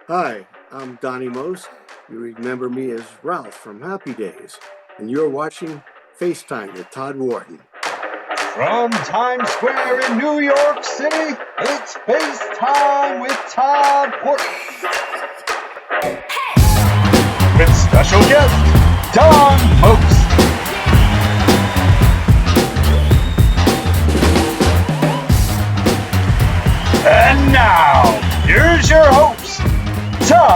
Hi, I'm Donnie Most. You remember me as Ralph from Happy Days, and you're watching FaceTime with Todd Wharton. From Times Square in New York City, it's FaceTime with Todd Wharton. With special guest, Don Most. And now, here's your host, Todd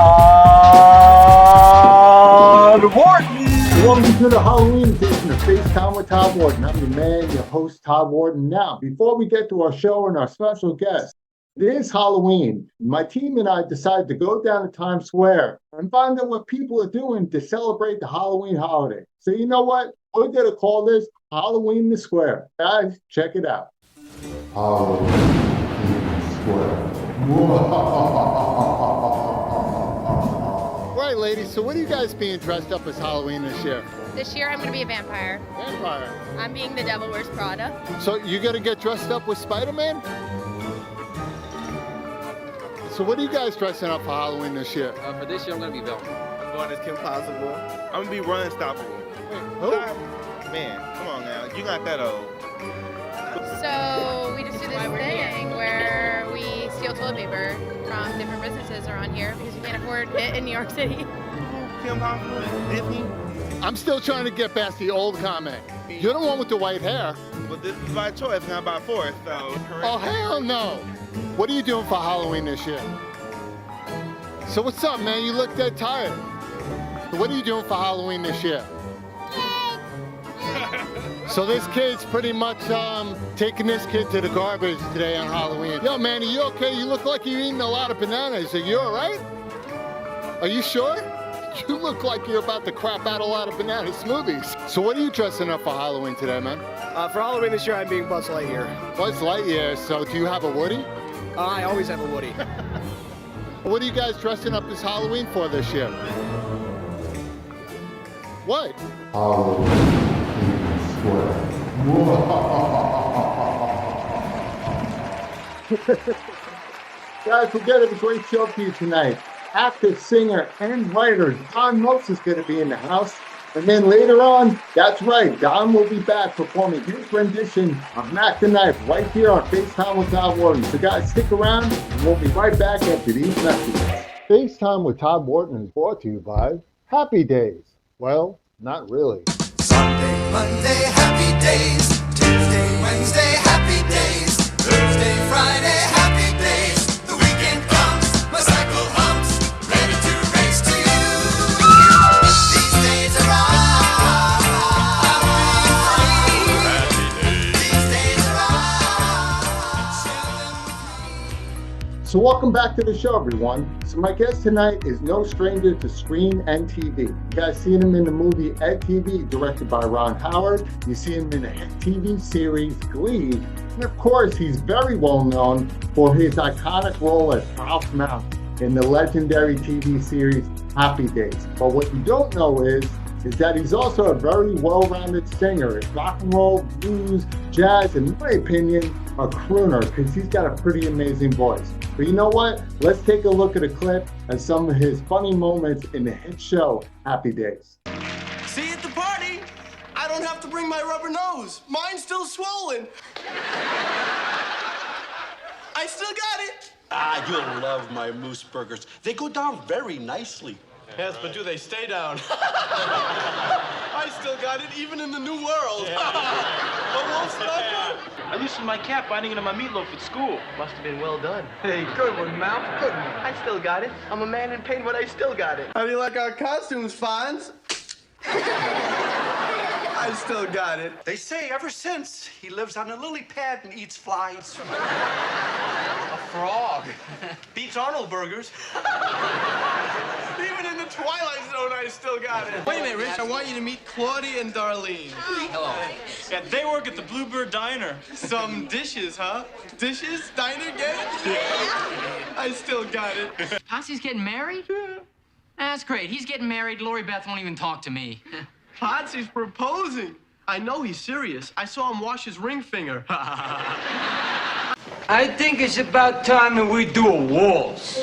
Wharton. Welcome to the Halloween edition of FaceTime with Todd Wharton. I'm your man, your host, Todd Wharton. Now, before we get to our show and our special guest, it is Halloween. My team and I decided to go down to Times Square and find out what people are doing to celebrate the Halloween holiday. So you know what? We're going to call this Halloween the Square. Guys, check it out. Halloween the Square. Right, ladies, so what are you guys being dressed up as Halloween this year? This year I'm going to be a vampire. Vampire. I'm being the Devil Wears Prada. So you're going to get dressed up with Spider-Man? So what are you guys dressing up for Halloween this year? For this year, I'm going to be Velma. I'm going as Kim Possible. I'm going to be Run Unstoppable. Who? Man, come on now. You're not that old. So we just do this thing where we steal toilet paper from different businesses around here because we can't afford it in New York City. Kim Possible, Disney. I'm still trying to get past the old comment. You're the one with the white hair. But this is by choice, not by force, so. Oh, hell no. What are you doing for Halloween this year? So what's up, man? You look dead tired. What are you doing for Halloween this year? So this kid's pretty much taking this kid to the garbage today on Halloween. Yo, man, are you okay? You look like you're eating a lot of bananas. Are you all right? Are you sure? You look like you're about to crap out a lot of banana smoothies. So what are you dressing up for Halloween today, man? For Halloween this year, I'm being Buzz Lightyear. Buzz Lightyear. So do you have a Woody? I always have a Woody. What are you guys dressing up as Halloween for this year? What? Halloween. Guys, we're getting a great show for you tonight. Actor, singer, and writer Don Most is going to be in the house. And then later on, that's right, Don will be back performing his rendition of Mack the Knife right here on FaceTime with Todd Wharton. So guys, stick around and we'll be right back after these messages. FaceTime with Todd Wharton is brought to you by Happy Days. Well, not really. Sunday, Monday, happy days. Tuesday, Wednesday, happy days. Thursday, Friday, happy days. The weekend comes, my cycle humps, ready to race to you. These days are all. So welcome back to the show, everyone. So my guest tonight is no stranger to screen and TV. You guys seen him in the movie Ed TV, directed by Ron Howard. You see him in the hit TV series Glee. And of course, he's very well known for his iconic role as Ralph Malph in the legendary TV series Happy Days. But what you don't know is that he's also a very well-rounded singer. It's rock and roll, blues, jazz, and in my opinion, a crooner, because he's got a pretty amazing voice. But you know what? Let's take a look at a clip of some of his funny moments in the hit show, Happy Days. See you at the party. I don't have to bring my rubber nose. Mine's still swollen. I still got it. Ah, you'll love my moose burgers. They go down very nicely. Yes, but do they stay down? I still got it, even in the new world. But won't stop. I loosened my cap binding it on my meatloaf at school. Must have been well done. Hey, good one, Malph. Good one. I still got it. I'm a man in pain, but I still got it. How do you like our costumes, Fonz? I still got it. They say ever since he lives on a lily pad and eats flies. A frog. Beats Arnold burgers. Even in the Twilight Zone, I still got it. Wait a minute, Rich. I want you to meet Claudia and Darlene. Hello. Yeah, they work at the Bluebird Diner. Some dishes, huh? Dishes? Diner, get it? Yeah. I still got it. Potsy's getting married? That's great. He's getting married. Lori Beth won't even talk to me. Potsy's proposing. I know he's serious. I saw him wash his ring finger. I think it's about time that we do a waltz.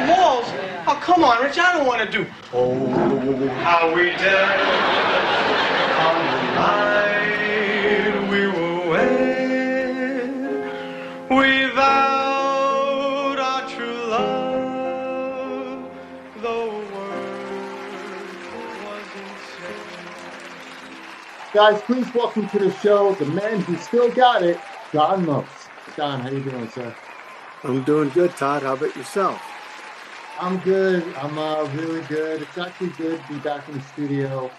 Waltz? Oh, come on, Rich, I don't want to do. Oh, how we danced on the night we were wed. We vowed our true love, though a word wasn't said. Guys, please welcome to the show the man who still got it, John Malph. John, how you doing, sir? I'm doing good, Todd. How about yourself? I'm good. I'm really good. It's actually good to be back in the studio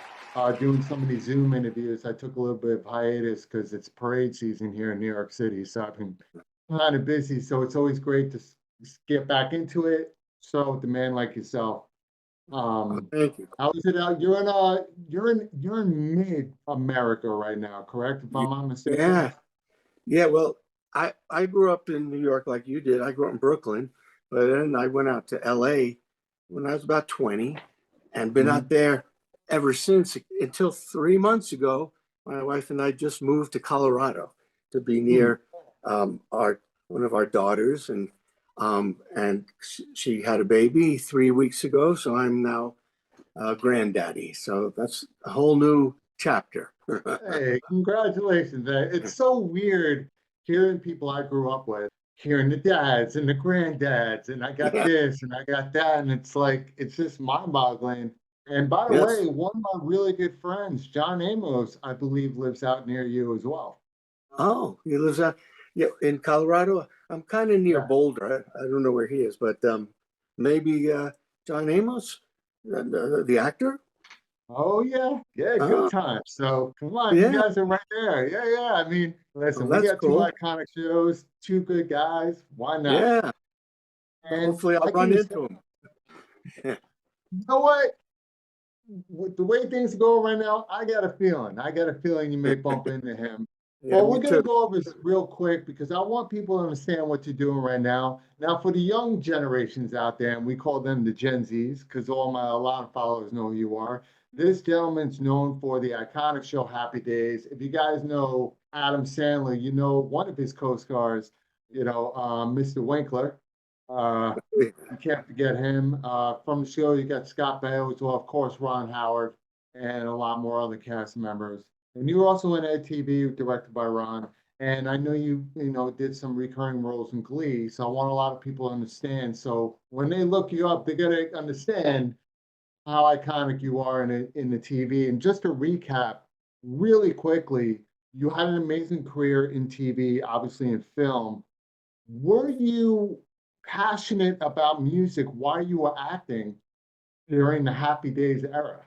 doing some of these Zoom interviews. I took a little bit of hiatus because it's parade season here in New York City, so I've been kind of busy. So it's always great to get back into it. So with a man like yourself, Thank you. how is it out? You're in mid America right now, correct? If I'm not mistaken. Yeah. Well, I grew up in New York like you did. I grew up in Brooklyn, but then I went out to LA when I was about 20 and been out there ever since until 3 months ago. My wife and I just moved to Colorado to be near one of our daughters, and she had a baby 3 weeks ago, so I'm now granddaddy. So that's a whole new chapter. Hey, congratulations. It's so weird hearing people I grew up with, hearing the dads and the granddads, and I got this and I got that, and it's like, it's just mind-boggling. And by the way, one of my really good friends, John Amos, I believe lives out near you as well. Oh, he lives out in Colorado. I'm kind of near Boulder. I don't know where he is, but maybe John Amos, the actor. Oh yeah, good time. So come on, you guys are right there. Yeah. I mean, listen, we got cool. 2 iconic shows, 2 good guys. Why not? Yeah. And hopefully I'll run into him. You know what? With the way things go right now, I got a feeling you may bump into him. Well, we're going to go over this real quick because I want people to understand what you're doing right now. Now, for the young generations out there, and we call them the Gen Zs because a lot of followers know who you are. This gentleman's known for the iconic show Happy Days. If you guys know Adam Sandler, you know one of his co-stars, Mr. Winkler. You can't forget him. From the show, you got Scott Baio as well, of course, Ron Howard, and a lot more other cast members. And you were also in Ed TV, directed by Ron. And I know you did some recurring roles in Glee. So I want a lot of people to understand. So when they look you up, they're gonna understand how iconic you are in the TV. And just to recap really quickly, you had an amazing career in TV, obviously in film. Were you passionate about music while you were acting during the Happy Days era?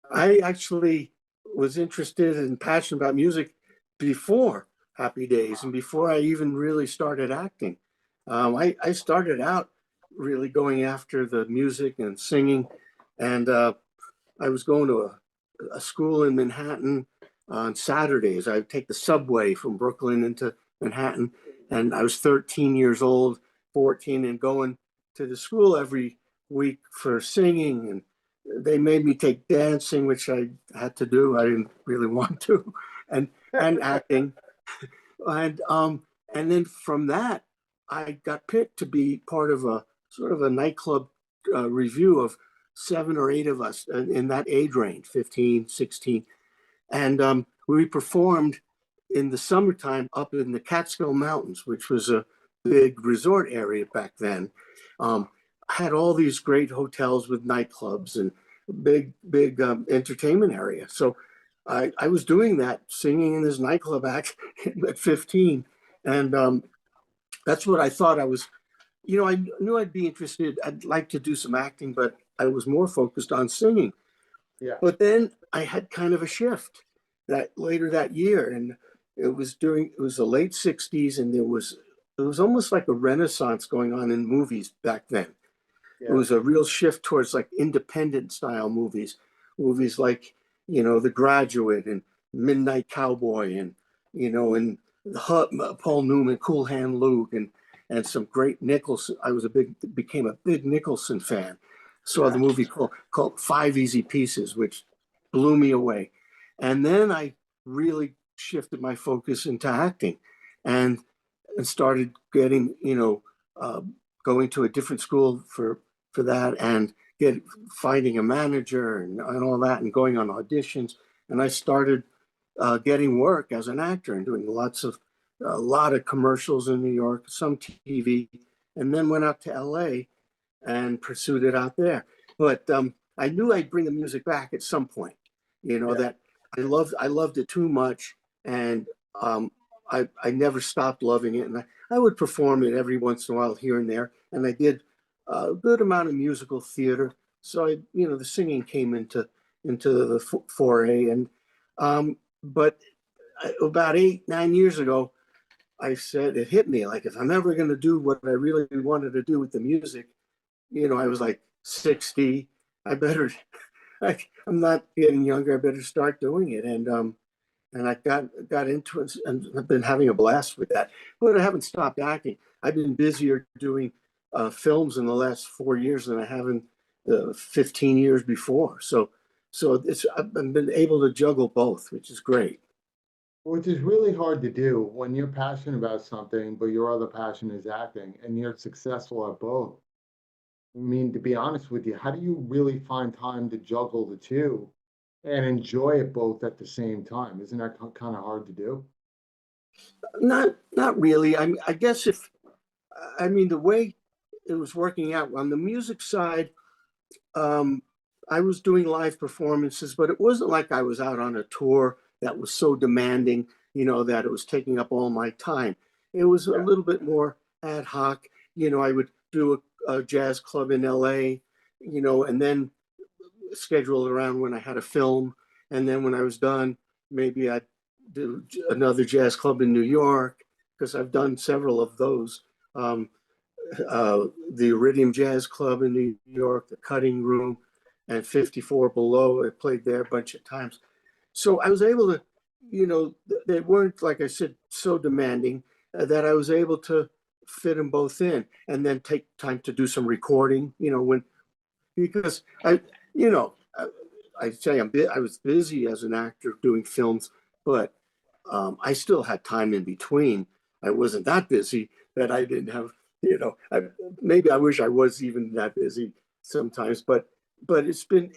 I actually was interested and passionate about music before Happy Days and before I even really started acting. I started out really going after the music and singing, and I was going to a school in Manhattan on Saturdays. I would take the subway from Brooklyn into Manhattan, and I was 13 years old, 14, and going to the school every week for singing, and they made me take dancing, which I had to do. I didn't really want to, and acting, and then from that, I got picked to be part of a sort of a nightclub review of 7 or 8 of us in that age range, 15, 16, and we performed in the summertime up in the Catskill Mountains, which was a big resort area back then. Had all these great hotels with nightclubs and big entertainment area. So I was doing that, singing in this nightclub act at 15. And that's what I thought I was, I knew I'd be interested. I'd like to do some acting, but I was more focused on singing. Yeah. But then I had kind of a shift later that year. And it was the late 60s, and it was almost like a renaissance going on in movies back then. Yeah. It was a real shift towards like independent style movies like, The Graduate and Midnight Cowboy and, and Paul Newman, Cool Hand Luke, and some great Nicholson. I became a big Nicholson fan. Saw the movie called Five Easy Pieces, which blew me away. And then I really shifted my focus into acting and started getting, going to a different school for for that, and finding a manager and all that, and going on auditions. And I started getting work as an actor and doing a lot of commercials in New York, some TV, and then went out to LA and pursued it out there. But I knew I'd bring the music back at some point. That I loved it too much, and I never stopped loving it. And I would perform it every once in a while here and there, and I did a good amount of musical theater. So the singing came into the foray, and but about 8-9 years ago, I said, it hit me like, if I'm ever going to do what I really wanted to do with the music, I was like 60. I better, I'm not getting younger. I better start doing it. And I got into it, and I've been having a blast with that. But I haven't stopped acting. I've been busier doing films in the last 4 years than I have in 15 years before. So I've been able to juggle both, which is great. Which is really hard to do when you're passionate about something, but your other passion is acting, and you're successful at both. I mean, to be honest with you, how do you really find time to juggle the two and enjoy it both at the same time? Isn't that kind of hard to do? Not really. I guess the way it was working out on the music side, I was doing live performances, but it wasn't like I was out on a tour that was so demanding, that it was taking up all my time. It was a little bit more ad hoc. I would do a jazz club in LA, and then schedule around when I had a film. And then when I was done, maybe I'd do another jazz club in New York, because I've done several of those. The Iridium Jazz Club in New York, the Cutting Room, and 54 Below. I played there a bunch of times. So I was able to, they weren't, like I said, so demanding that I was able to fit them both in, and then take time to do some recording, because I say I was busy as an actor doing films, but I still had time in between. I wasn't that busy that I didn't have, maybe I wish I was even that busy sometimes, but it's been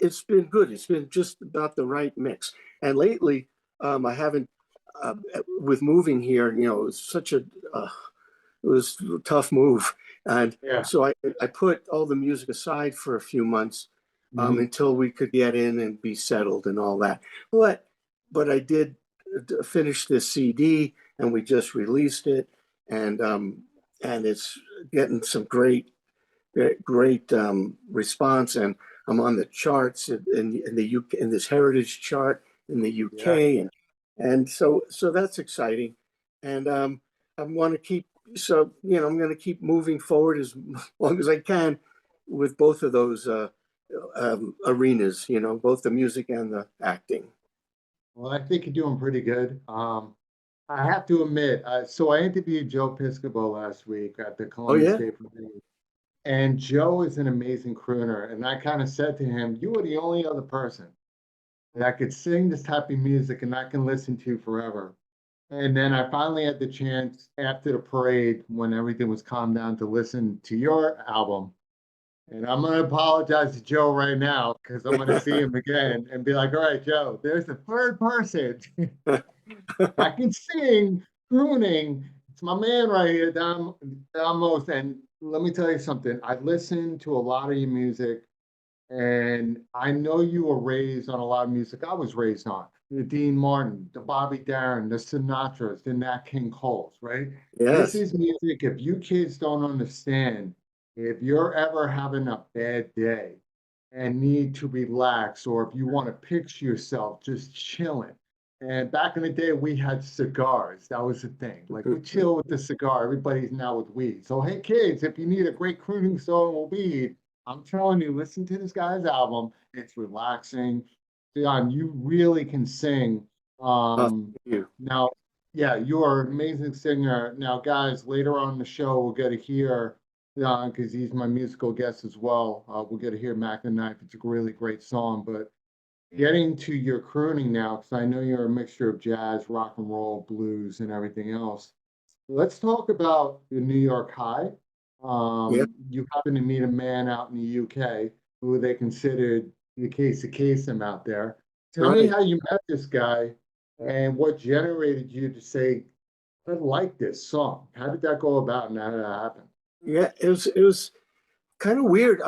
good. It's been just about the right mix. And lately, I haven't, with moving here, it was it was a tough move. And so I put all the music aside for a few months, until we could get in and be settled and all that. But I did finish this CD, and we just released it, and it's getting some great response, and I'm on the charts in the UK, in this heritage chart in the UK, and so that's exciting, and I want to keep I'm going to keep moving forward as long as I can with both of those arenas, both the music and the acting. Well, I think you're doing pretty good. I have to admit, so I interviewed Joe Piscopo last week at the Columbia State Review. And Joe is an amazing crooner. And I kind of said to him, you are the only other person that could sing this type of music and I can listen to forever. And then I finally had the chance after the parade, when everything was calmed down, to listen to your album. And I'm going to apologize to Joe right now, because I'm going to see him again and be like, all right, Joe, there's a third person I can sing crooning. It's my man right here, Damos. And let me tell you something. I listened to a lot of your music, and I know you were raised on a lot of music I was raised on. The Dean Martin, the Bobby Darin, the Sinatras, the Nat King Coles, right? Yes. This is music, if you kids don't understand, if you're ever having a bad day and need to relax, or if you want to picture yourself just chilling. And back in the day, we had cigars. That was the thing. Like, we chill with the cigar. Everybody's now with weed. So, hey, kids, if you need a great crooning song with weed, I'm telling you, listen to this guy's album. It's relaxing. John, you really can sing. Thank you. Now, yeah, you are an amazing singer. Now, guys, later on in the show, we'll get to hear, because he's my musical guest as well. We'll get to hear Mack the Knife. It's a really great song. But getting to your crooning now, because I know you're a mixture of jazz, rock and roll, blues, and everything else. Let's talk about the New York High. Yeah. You happen to meet a man out in the UK who they considered the case of Kasem out there. Tell me Right. how you met this guy and what generated you to say, I like this song. How did that go about and how did that happen? Yeah. It was kind of weird.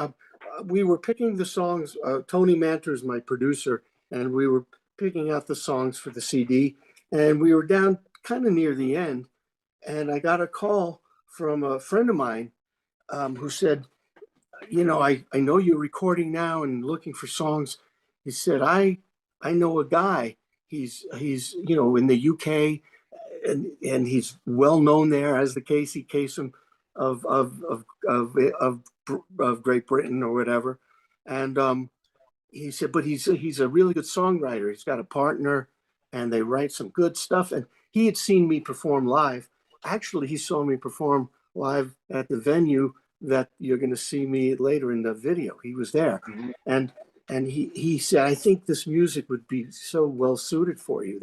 We were picking the songs. Tony Manter's my producer, and we were picking out the songs for the CD. And we were down kind of near the end, and I got a call from a friend of mine who said, I know you're recording now and looking for songs. He said, I know a guy. He's in the UK, and he's well known there as the Casey Kasem of Great Britain or whatever. And he said, but he's a really good songwriter. He's got a partner, and they write some good stuff. And he had seen me perform live. Actually, he saw me perform live at the venue that you're going to see me later in the video. He was there, and he said, I think this music would be so well suited for you.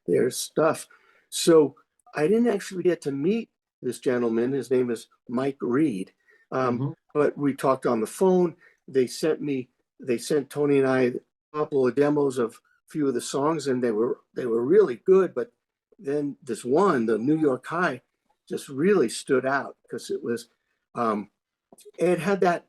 There's stuff. So I didn't actually get to meet this gentleman. His name is Mike Reed, but we talked on the phone. They sent Tony and I a couple of demos of a few of the songs, and they were really good. But then this one, the New York High, just really stood out because it had that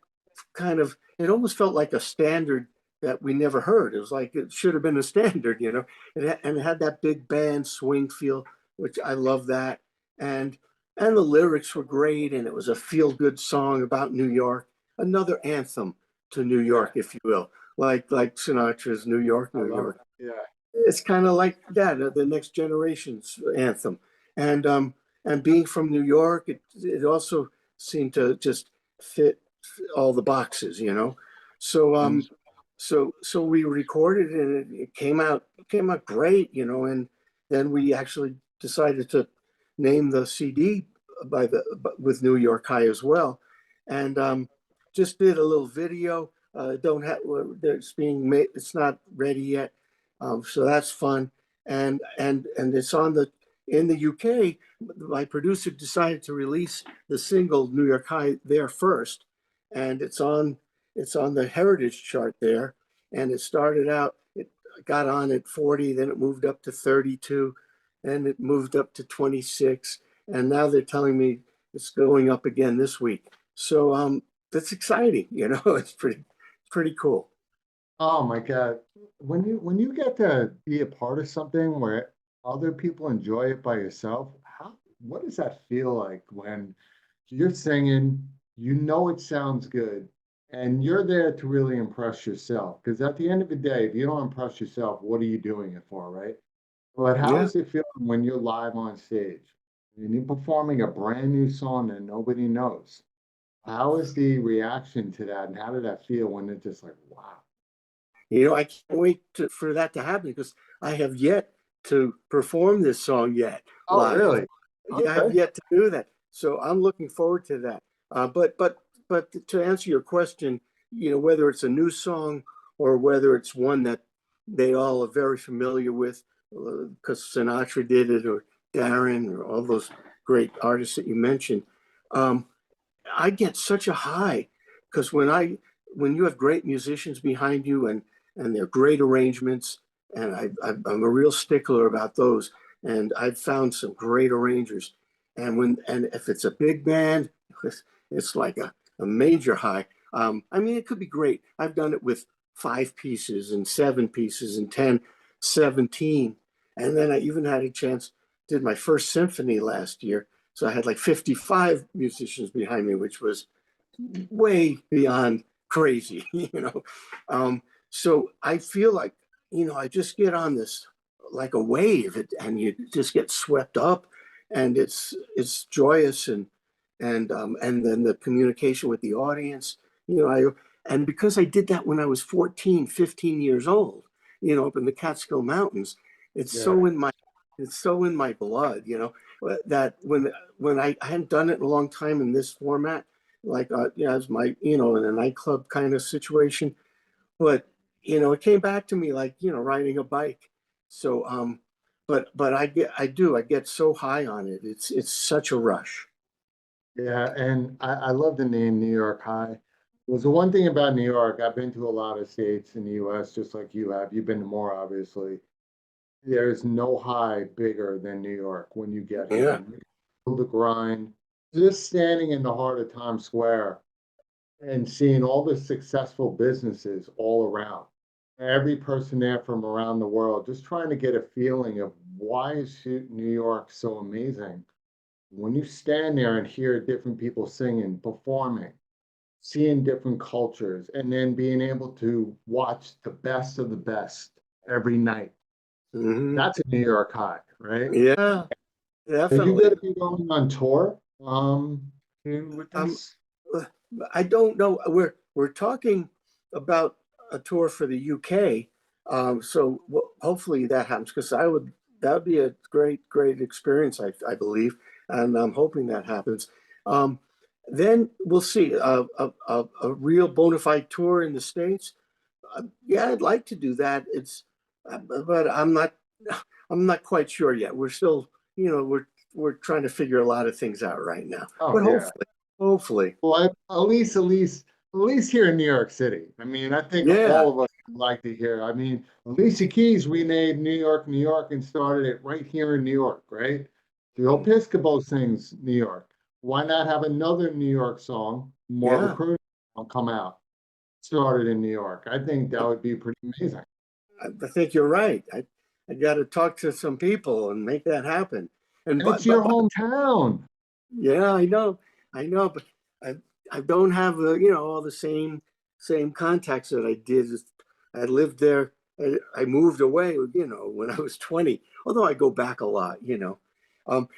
kind of, it almost felt like a standard that we never heard. It was like it should have been a standard, and it had that big band swing feel, which I love that. And the lyrics were great, and it was a feel good song about New York, another anthem to New York, if you will, like Sinatra's New York, New York. Yeah. It's kind of like that, the next generation's anthem. And being from New York, it also seemed to just fit all the boxes. So so we recorded, and it came out great, and then we actually decided to name the CD with New York High as well, and just did a little video. Don't have it's being made. It's not ready yet, so that's fun. And it's in the UK. My producer decided to release the single New York High there first, and it's on the Heritage chart there. And it started out, it got on at 40, then it moved up to 32, and it moved up to 26, and now they're telling me it's going up again this week. So that's exciting. It's pretty cool. Oh my God. When you get to be a part of something where other people enjoy it by yourself, what does that feel like when you're singing, it sounds good, and you're there to really impress yourself? Because at the end of the day, if you don't impress yourself, what are you doing it for, right? But how Yeah. does it feel when you're live on stage and you're performing a brand new song that nobody knows? How is the reaction to that, and how did that feel when it's just like, wow? I can't wait for that to happen because I have yet to perform this song yet Oh, live. really? Yeah, I have yet to do that. So I'm looking forward to that. But to answer your question, whether it's a new song or whether it's one that they all are very familiar with, because Sinatra did it, or Darren, or all those great artists that you mentioned, I get such a high because when you have great musicians behind you, and they're great arrangements, and I'm a real stickler about those, and I've found some great arrangers, and if it's a big band, it's like a major high. I mean, it could be great. I've done it with 5 pieces and 7 pieces and 10, 17, and then I even had a chance, did my first symphony last year, so I had like 55 musicians behind me, which was way beyond crazy. So I feel like, I just get on this like a wave, and you just get swept up, and it's joyous, and then the communication with the audience, and because I did that when I was 14, 15 years old, up in the Catskill Mountains, it's so in my blood, that when I hadn't done it in a long time in this format, like as my, in a nightclub kind of situation, but it came back to me like, riding a bike. So but I get so high on it. It's such a rush. Yeah, and I love the name New York High. Was the one thing about New York, I've been to a lot of states in the US, just like you have. You've been to more, obviously. There's no high bigger than New York when you get here. Yeah. You can feel the grind. Just standing in the heart of Times Square and seeing all the successful businesses all around. Every person there from around the world, just trying to get a feeling of why is New York so amazing? When you stand there and hear different people singing, performing, seeing different cultures, and then being able to watch the best of the best every night. Hmm. That's a New York high, right? Yeah, Are you going definitely. to be going on tour soon with Um, this? I don't know. We're talking about a tour for the UK. So hopefully that happens because that would be a great experience. I believe, and I'm hoping that happens. Um, then we'll see a real bona fide tour in the States. Yeah, I'd like to do that. But I'm not quite sure yet. We're still, we're trying to figure a lot of things out right now. Oh But yeah. hopefully, Well, at least here in New York City. I mean, I think yeah. all of us would like to hear. I mean, Alicia Keys renamed New York, and started it right here in New York, right? The Episcopal sings New York. Why not have another New York song, more of a Yeah, crooning song, come out, started in New York? I think that would be pretty amazing. I think you're right. I got to talk to some people and make that happen. And And it's your hometown. yeah, I know, but I I don't have all the same contacts that I did. I lived there. I moved away, when I was 20. Although I go back a lot.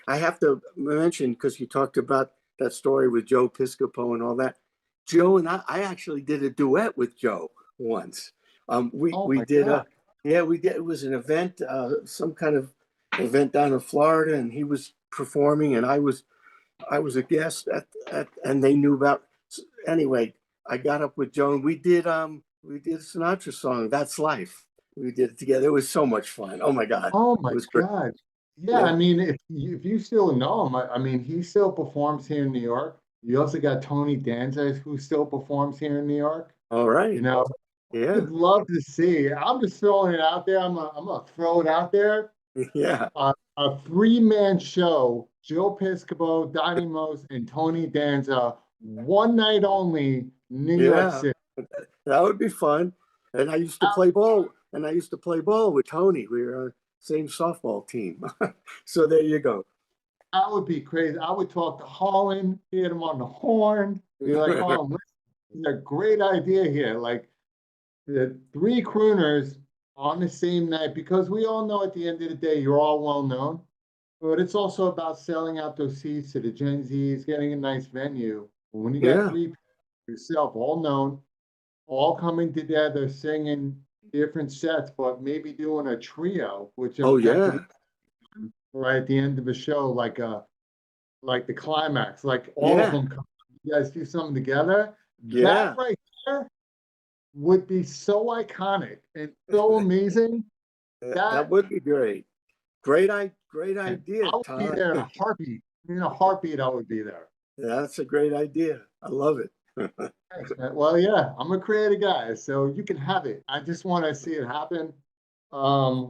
I have to mention because you talked about that story with Joe Piscopo and all that. Joe and I actually did a duet with Joe once. Oh We my did God. we did. It was an event, some kind of event down in Florida, and he was performing, and I was a guest and they knew about. Anyway, I got up with Joan. We did a Sinatra song, "That's Life." We did it together. It was so much fun. Oh my God, Oh it my was great. God. Yeah, I Yeah. mean, if you still know him, I mean, he still performs here in New York. You also got Tony Danza, who still performs here in New York. All You right. know, Yeah. would love to see. I'm just throwing it out there. I'm gonna throw it out there. Yeah. A three-man show, Joe Piscopo, Donnie Most, and Tony Danza, one night only, New York Yeah. City. That would be fun. And I used to play ball. And I used to play ball with Tony. We were on the same softball team. So there you go. That would be crazy. I would talk to Holland, get him on the horn, be like, oh, this is a great idea here. Like the three crooners on the same night, because we all know at the end of the day, you're all well known, but it's also about selling out those seats to the Gen Zs, getting a nice venue. When you got Yeah. three people yourself, all known, all coming together, singing different sets, but maybe doing a trio, which Oh that could yeah. be right at the end of a show, like the climax, like all of Yeah. them come. You guys do something together. That Yeah. right there would be so iconic and so amazing That that would be great. Great idea, I would be Todd. there in a heartbeat. In a heartbeat, I would be there. That's a great idea. I love it. Thanks, man. Well, yeah, I'm a creative guy, so you can have it. I just want to see it happen,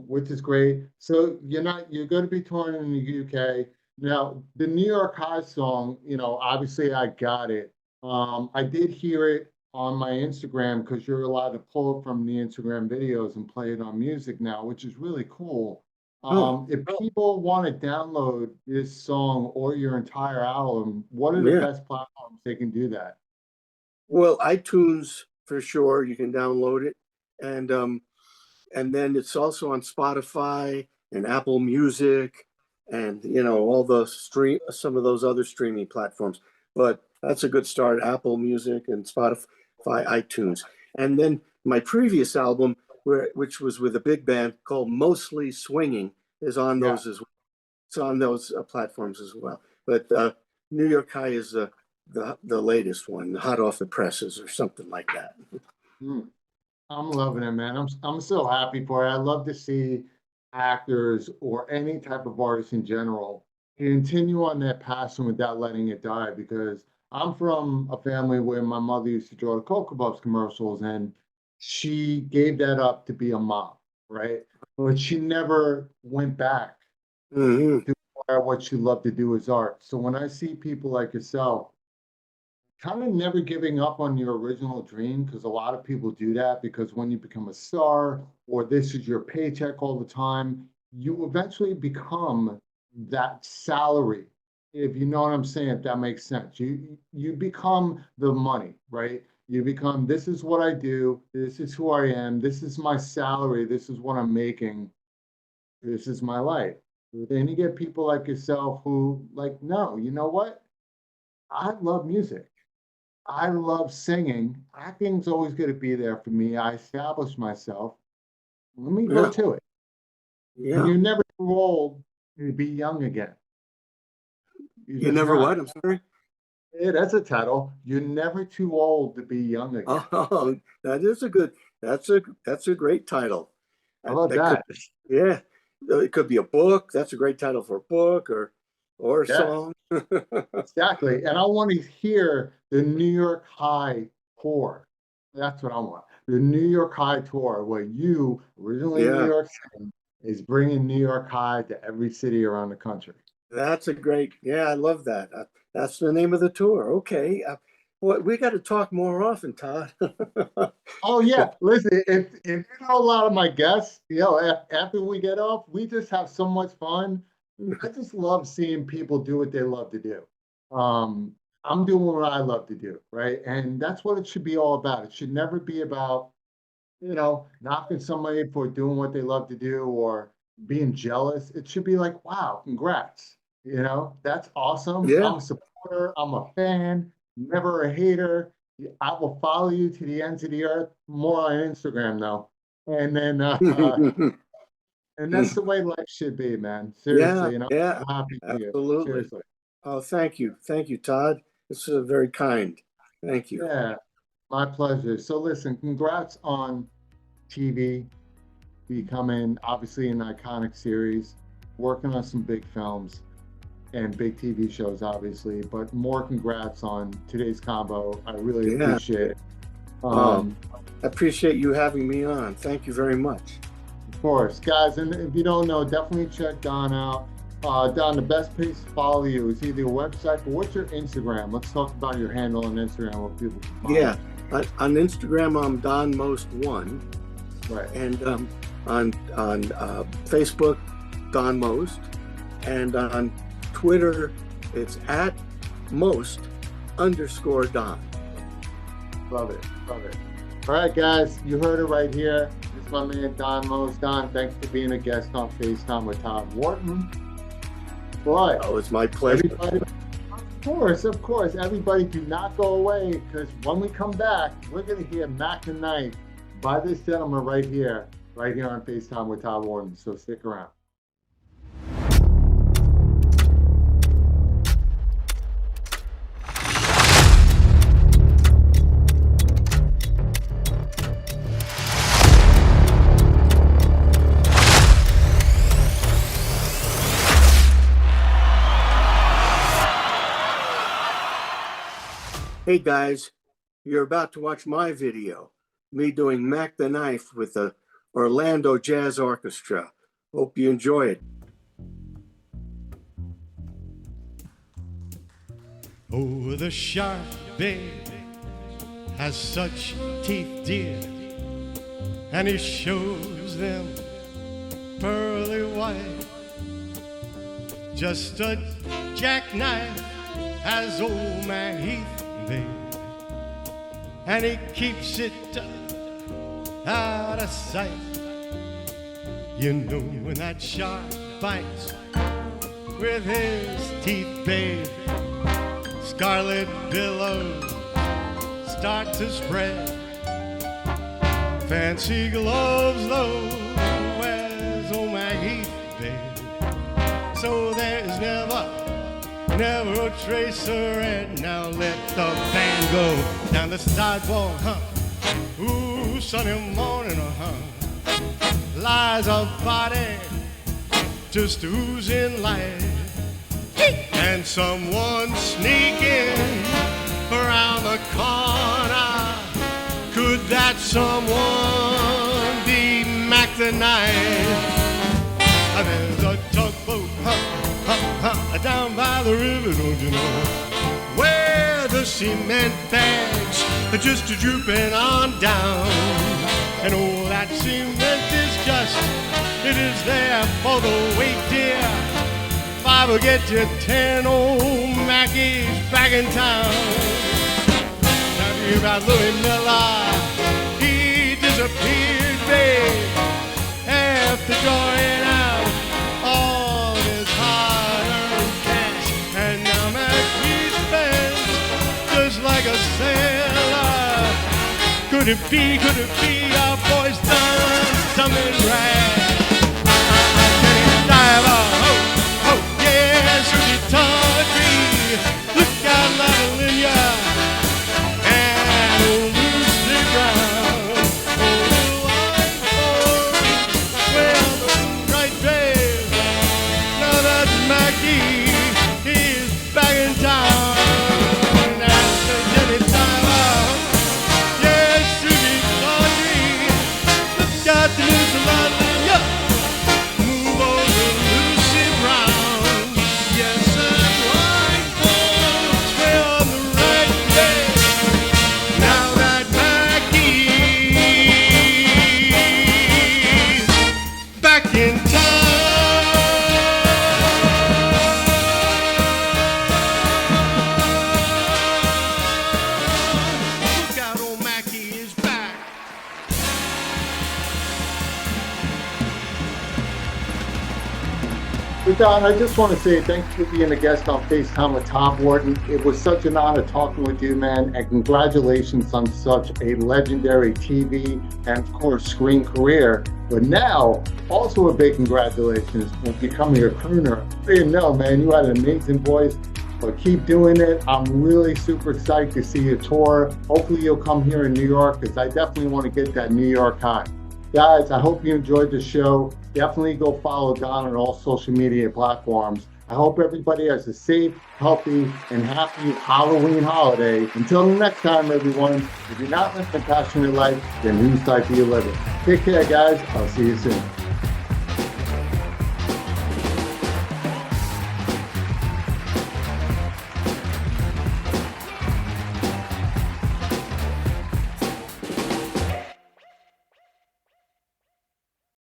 which is great. So you're going to be touring in the UK. Now, the New York High song, obviously I got it. I did hear it on my Instagram because you're allowed to pull it from the Instagram videos and play it on music now, which is really cool. Oh, If people want to download this song or your entire album, what are the yeah. best platforms they can do that? Well, iTunes for sure. You can download it, and then it's also on Spotify and Apple Music, and all the some of those other streaming platforms. But that's a good start. Apple Music and Spotify, iTunes, and then my previous album, which was with a big band called Mostly Swinging, is on Yeah. those as well. It's on those platforms as well. But New York High is the latest one, hot off the presses or something like that. Mm. I'm loving it, man. I'm so happy for it. I love to see actors or any type of artist in general continue on that passion without letting it die, because I'm from a family where my mother used to draw the Cocoa Puffs commercials, and she gave that up to be a mom, right? But she never went back Mhm. to what she loved to do is art. So when I see people like yourself kind of never giving up on your original dream, because a lot of people do that, because when you become a star or this is your paycheck all the time, you eventually become that salary. If you know what I'm saying, if that makes sense. You become the money, right? You become, this is what I do, this is who I am, this is my salary, this is what I'm making, this is my life. Then you get people like yourself who like, no, you know what? I love music. I love singing. Acting's always going to be there for me. I established myself. Let me go Yeah. to it. And Yeah. you're never too old to be young again. You're You just never not. what? I'm sorry. Yeah, that's a title. You're never too old to be young again. Oh, that is a good. That's a great title. How about That could, that? yeah. It could be a book. That's a great title for a book or a Yeah. song. Exactly. And I want to hear the New York High tour. That's what I want. The New York High tour, where you, originally in New Yeah. York City, is bringing New York High to every city around the country. That's a great. Yeah, I love that. That's the name of the tour. Okay. Well, we got to talk more often, Todd. Oh yeah, listen, if you know a lot of my guests, after we get off, we just have so much fun. I just love seeing people do what they love to do. I'm doing what I love to do, right? And that's what it should be all about. It should never be about, knocking somebody for doing what they love to do or being jealous. It should be like, wow, congrats. That's awesome. Yeah. I'm a supporter, I'm a fan, never a hater. I will follow you to the ends of the earth, more on Instagram though. And then and that's the way life should be, man. Seriously, Yeah. I'm happy for you. Absolutely. Seriously. Oh, thank you. Thank you, Todd. This is very kind. Thank you. Yeah, my pleasure. So listen, congrats on TV, becoming obviously an iconic series, working on some big films and big TV shows, obviously, but more congrats on today's combo. I really Yeah. appreciate it. I appreciate you having me on. Thank you very much. Of course, guys, and if you don't know, definitely check Don out. Don, the best place to follow you is either your website, but what's your Instagram? Let's talk about your handle on Instagram, where people can find Yeah. you. On Instagram, I'm DonMost1. Right. And on Facebook, Don Most. And on Twitter, it's at @most_Don. Love it. Love it. All right, guys, you heard it right here. This is my man, Don Most. Don, thanks for being a guest on FaceTime with Todd Wharton. But Oh, it's my pleasure. everybody, of course, everybody do not go away, because when we come back, we're going to hear Mack tonight by this gentleman right here on FaceTime with Todd Wharton. So stick around. Hey guys, you're about to watch my video, me doing Mack the Knife with the Orlando Jazz Orchestra. Hope you enjoy it. Oh, the shark, babe, has such teeth, dear, and he shows them pearly white. Just a jackknife has old man Heath, babe, and he keeps it out of sight. You know when that shark bites with his teeth, babe, scarlet billows start to spread. Fancy gloves, though, wears old Maggie, babe. So there's never a trace of red. Now let the band go down the sidewalk, Ooh, Sunday morning, Lies a body just oozing light. and someone sneaking around the corner. Could that someone be Mack the Knife? There's a tugboat down by the river, don't you know, where the cement bags are just drooping on down. And oh, that cement is just, it is there for the weight, dear. 5 will get you 10, old Mackie's back in town. Now you about Louis Miller, he disappeared, babe, after drawing out all his hard-earned cash. And now Mackie spends just like a sailor. Could it be our boy's done something right? Jenny Diver, oh, yeah, Susie Tawdry, look out, Lavalinia, and old Lucy Brown. Well, right, babe, now that Mackie is back in town. That's the Jenny Diver, yes, Susie Tawdry, look out to Lucy Lavalinia, move over Lucy Brown. Yes, that's right, folks, we're on the right way. Now that Mackie's back in town. Look out, old Mackie is back. But Don, I just want to say thanks for being a guest on FaceTime with Todd Wharton. It was such an honor talking with you, man, and congratulations on such a legendary TV and, of course, screen career. But now, also a big congratulations for becoming a crooner. I didn't know, man, you had an amazing voice, but keep doing it. I'm really super excited to see you tour. Hopefully you'll come here in New York, because I definitely want to get that New York high. Guys, I hope you enjoyed the show. Definitely go follow Don on all social media platforms. I hope everybody has a safe, healthy, and happy Halloween holiday. Until the next time, everyone, if you're not living a passionate life, then whose life are you living? Take care, guys. I'll see you soon.